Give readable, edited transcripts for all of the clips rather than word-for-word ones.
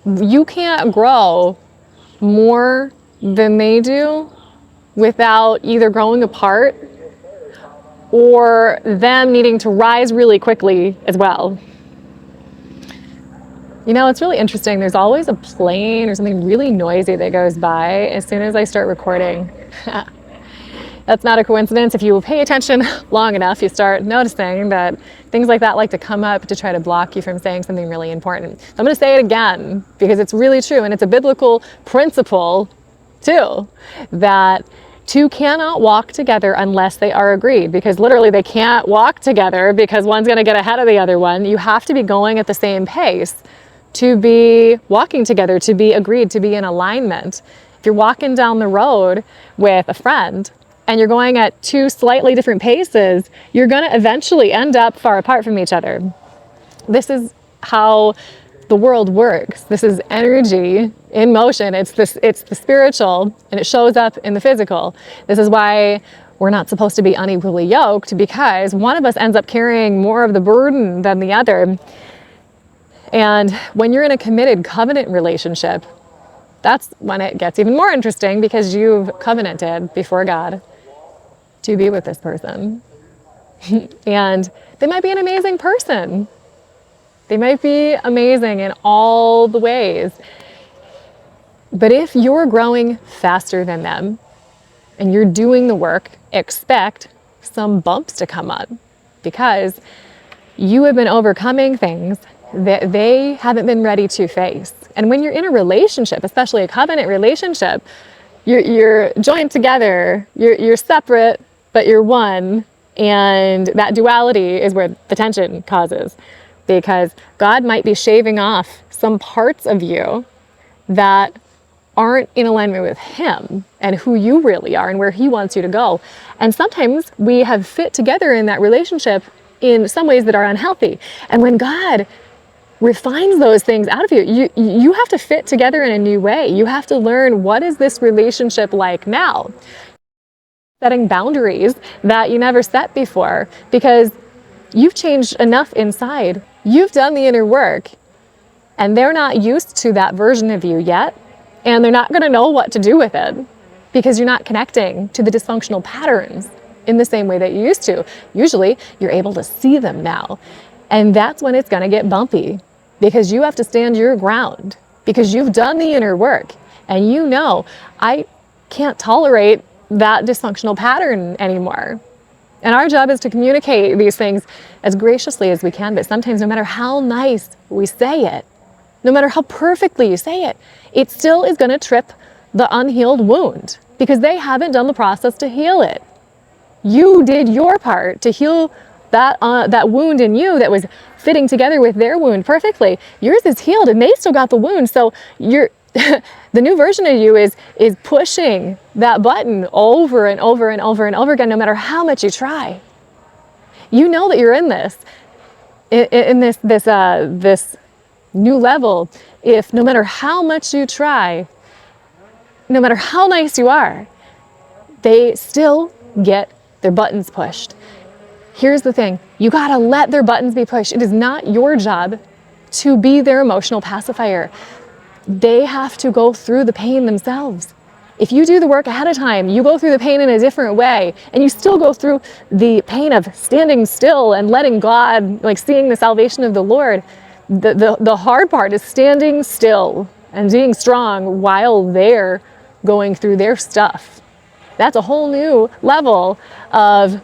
You can't grow more than they do without either growing apart or them needing to rise really quickly as well. You know, it's really interesting. There's always a plane or something really noisy that goes by as soon as I start recording. That's not a coincidence. If you pay attention long enough, you start noticing that things like that like to come up to try to block you from saying something really important. So I'm going to say it again because it's really true, and it's a biblical principle too, that two cannot walk together unless they are agreed, because literally they can't walk together because one's going to get ahead of the other one. You have to be going at the same pace to be walking together, to be agreed, to be in alignment. If you're walking down the road with a friend and you're going at two slightly different paces, you're going to eventually end up far apart from each other. This is how the world works. This is energy in motion. It's the spiritual, and it shows up in the physical. This is why we're not supposed to be unequally yoked, because one of us ends up carrying more of the burden than the other. And when you're in a committed covenant relationship, that's when it gets even more interesting, because you've covenanted before God to be with this person. And they might be an amazing person. They might be amazing in all the ways. But if you're growing faster than them and you're doing the work, expect some bumps to come up, because you have been overcoming things that they haven't been ready to face. And when you're in a relationship, especially a covenant relationship, you're joined together, you're separate, but you're one. And that duality is where the tension causes, because God might be shaving off some parts of you that aren't in alignment with Him and who you really are and where He wants you to go. And sometimes we have fit together in that relationship in some ways that are unhealthy. And when God refines those things out of you have to fit together in a new way. You have to learn, what is this relationship like now? Setting boundaries that you never set before, because you've changed enough inside. You've done the inner work, and they're not used to that version of you yet, and they're not going to know what to do with it, because you're not connecting to the dysfunctional patterns in the same way that you used to. Usually, you're able to see them now, and that's when it's going to get bumpy, because you have to stand your ground, because you've done the inner work, and you know, I can't tolerate that dysfunctional pattern anymore. And our job is to communicate these things as graciously as we can, but sometimes no matter how nice we say it, no matter how perfectly you say it, it still is going to trip the unhealed wound, because they haven't done the process to heal it. You did your part to heal that wound in you that was fitting together with their wound perfectly. Yours is healed and they still got the wound. So you're the new version of you is pushing that button over and over and over and over again, no matter how much you try. You know that you're in this new level, if no matter how much you try, no matter how nice you are, they still get their buttons pushed. Here's the thing, you gotta let their buttons be pushed. It is not your job to be their emotional pacifier. They have to go through the pain themselves. If you do the work ahead of time, you go through the pain in a different way, and you still go through the pain of standing still and letting God, like seeing the salvation of the Lord. The hard part is standing still and being strong while they're going through their stuff. That's a whole new level of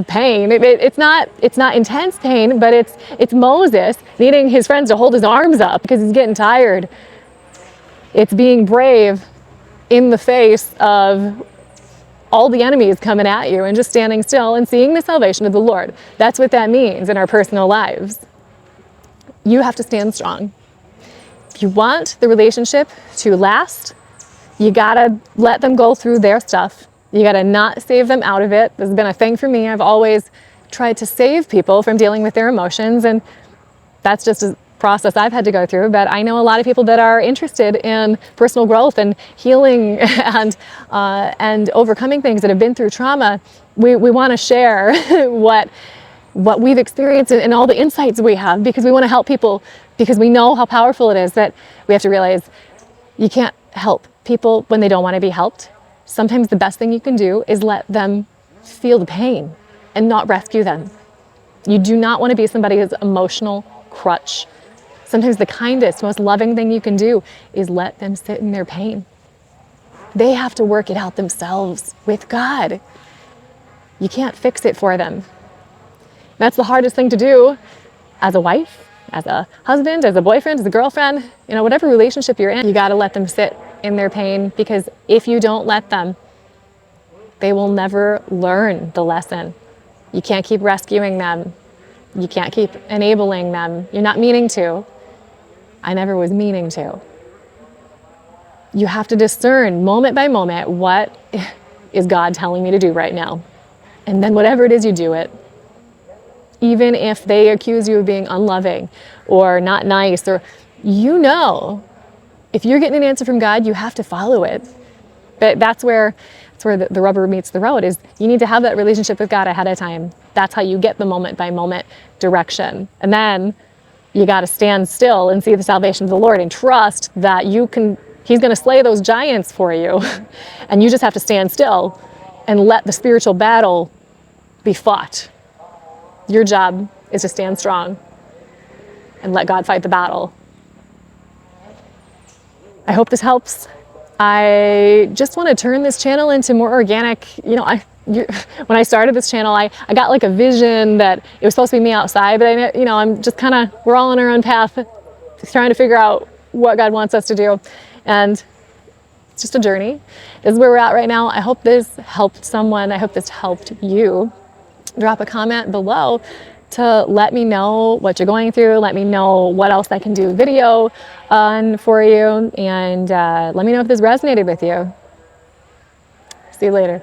pain. It's not intense pain, but it's Moses needing his friends to hold his arms up because he's getting tired. It's being brave in the face of all the enemies coming at you and just standing still and seeing the salvation of the Lord. That's what that means in our personal lives. You have to stand strong. If you want the relationship to last, you gotta let them go through their stuff. You gotta not save them out of it. This has been a thing for me. I've always tried to save people from dealing with their emotions, and that's just a process I've had to go through. But I know a lot of people that are interested in personal growth and healing and overcoming things that have been through trauma. We want to share what we've experienced and all the insights we have, because we want to help people because we know how powerful it is, that we have to realize you can't help people when they don't want to be helped. Sometimes the best thing you can do is let them feel the pain and not rescue them. You do not want to be somebody's emotional crutch. Sometimes the kindest, most loving thing you can do is let them sit in their pain. They have to work it out themselves with God. You can't fix it for them. That's the hardest thing to do as a wife, as a husband, as a boyfriend, as a girlfriend, whatever relationship you're in. You got to let them sit in their pain, because if you don't let them, they will never learn the lesson. You can't keep rescuing them. You can't keep enabling them. You're not meaning to. I never was meaning to. You have to discern moment by moment, what is God telling me to do right now? And then whatever it is, you do it. Even if they accuse you of being unloving or not nice, or if you're getting an answer from God, you have to follow it. But that's where the rubber meets the road, is you need to have that relationship with God ahead of time. That's how you get the moment by moment direction. And then you got to stand still and see the salvation of the Lord and trust that He's going to slay those giants for you. And you just have to stand still and let the spiritual battle be fought. Your job is to stand strong and let God fight the battle. I hope this helps. I just want to turn this channel into more organic. When I started this channel, I got like a vision that it was supposed to be me outside, but I'm just we're all on our own path, trying to figure out what God wants us to do. And it's just a journey. This is where we're at right now. I hope this helped someone. I hope this helped you. Drop a comment below to let me know what you're going through. Let me know what else I can do video on for you. And let me know if this resonated with you. See you later.